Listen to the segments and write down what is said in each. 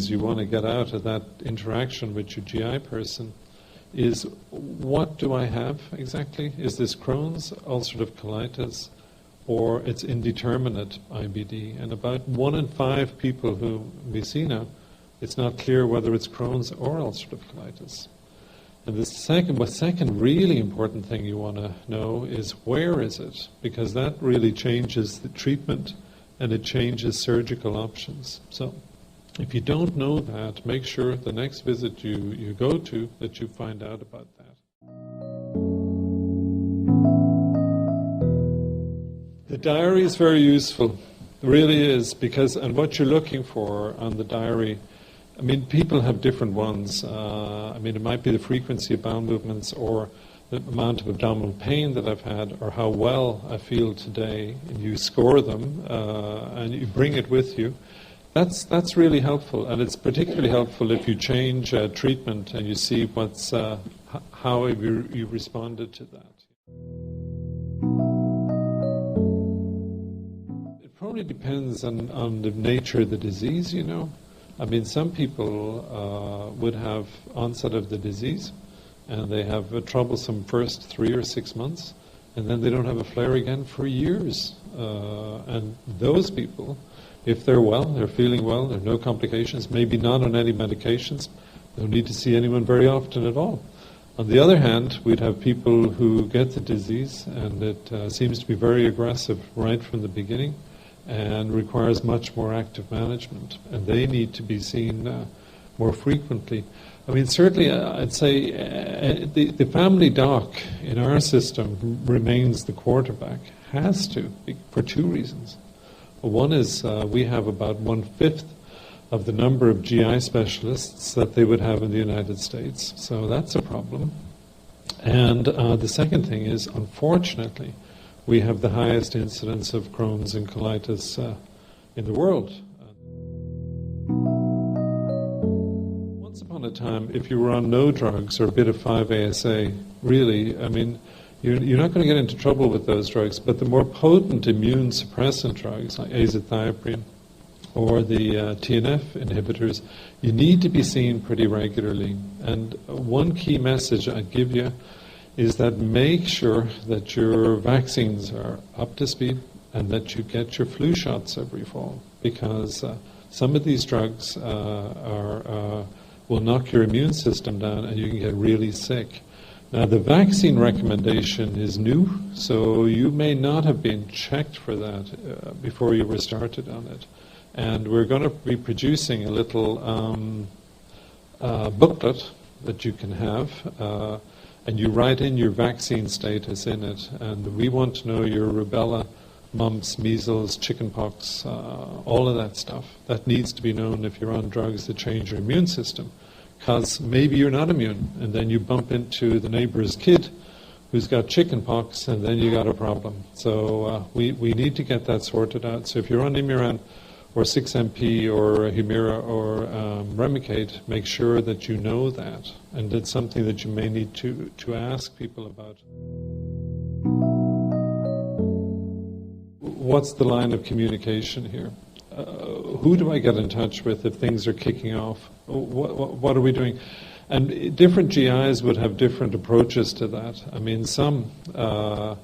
things you want to get out of that interaction with your GI person is, what do I have exactly? Is this Crohn's, ulcerative colitis, or it's indeterminate IBD? And about 1 in 5 people who we see now, it's not clear whether it's Crohn's or ulcerative colitis. And the second really important thing you want to know is, where is it? Because that really changes the treatment and it changes surgical options. So if you don't know that, make sure the next visit you go to that you find out about that. The diary is very useful. It really is, because, and what you're looking for on the diary, I mean, people have different ones. I mean, it might be the frequency of bowel movements, or the amount of abdominal pain that I've had, or how well I feel today. And you score them, and you bring it with you. That's really helpful, and it's particularly helpful if you change treatment and you see what's how you responded to that. It probably depends on the nature of the disease, you know. I mean, some people would have onset of the disease, and they have a troublesome first 3 or 6 months, and then they don't have a flare again for years. And those people, if they're well, they're feeling well, there are no complications, maybe not on any medications, they don't need to see anyone very often at all. On the other hand, we'd have people who get the disease, and it seems to be very aggressive right from the beginning, and requires much more active management, and they need to be seen more frequently. I mean, certainly I'd say the family doc in our system remains the quarterback, has to, for 2 reasons. One is we have about 1/5 of the number of GI specialists that they would have in the United States, so that's a problem. And the second thing is, unfortunately, we have the highest incidence of Crohn's and colitis in the world. Once upon a time, if you were on no drugs or a bit of 5-ASA, really, I mean, you're not going to get into trouble with those drugs, but the more potent immune suppressant drugs, like azathioprine or the TNF inhibitors, you need to be seen pretty regularly. And one key message I'd give you is that make sure that your vaccines are up to speed and that you get your flu shots every fall, because some of these drugs will knock your immune system down and you can get really sick. Now, the vaccine recommendation is new, so you may not have been checked for that before you were started on it. And we're going to be producing a little booklet that you can have, and you write in your vaccine status in it, and we want to know your rubella, mumps, measles, chickenpox, all of that stuff. That needs to be known if you're on drugs that change your immune system, because maybe you're not immune, and then you bump into the neighbor's kid who's got chickenpox, and then you got a problem. So we need to get that sorted out. So if you're on Imuran or 6-MP or Humira or Remicade, make sure that you know that, and it's something that you may need to ask people about. What's the line of communication here? Who do I get in touch with if things are kicking off? What are we doing? And different GIs would have different approaches to that. I mean, some have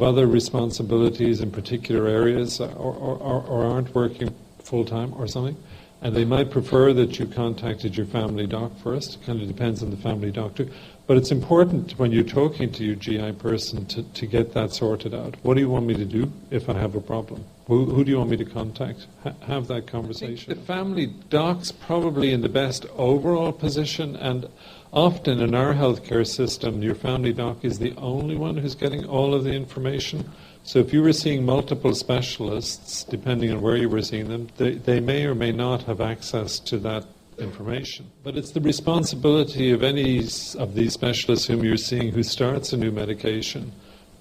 other responsibilities in particular areas, or aren't working full-time or something, and they might prefer that you contacted your family doc first. It kind of depends on the family doctor. But it's important when you're talking to your GI person to get that sorted out. What do you want me to do if I have a problem? Who do you want me to contact? Have that conversation. The family doc's probably in the best overall position, and often in our healthcare system, your family doc is the only one who's getting all of the information. So if you were seeing multiple specialists, depending on where you were seeing them, they may or may not have access to that information. But it's the responsibility of any of these specialists whom you're seeing who starts a new medication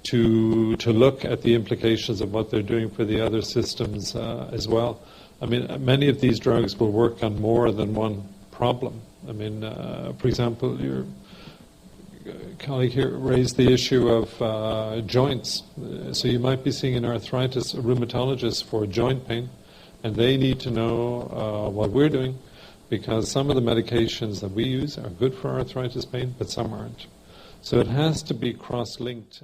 to look at the implications of what they're doing for the other systems as well. I mean, many of these drugs will work on more than one problem. I mean, for example, your colleague here raised the issue of joints. So you might be seeing an arthritis rheumatologist for joint pain, And they need to know what we're doing, because some of the medications that we use are good for arthritis pain, but some aren't. So it has to be cross-linked.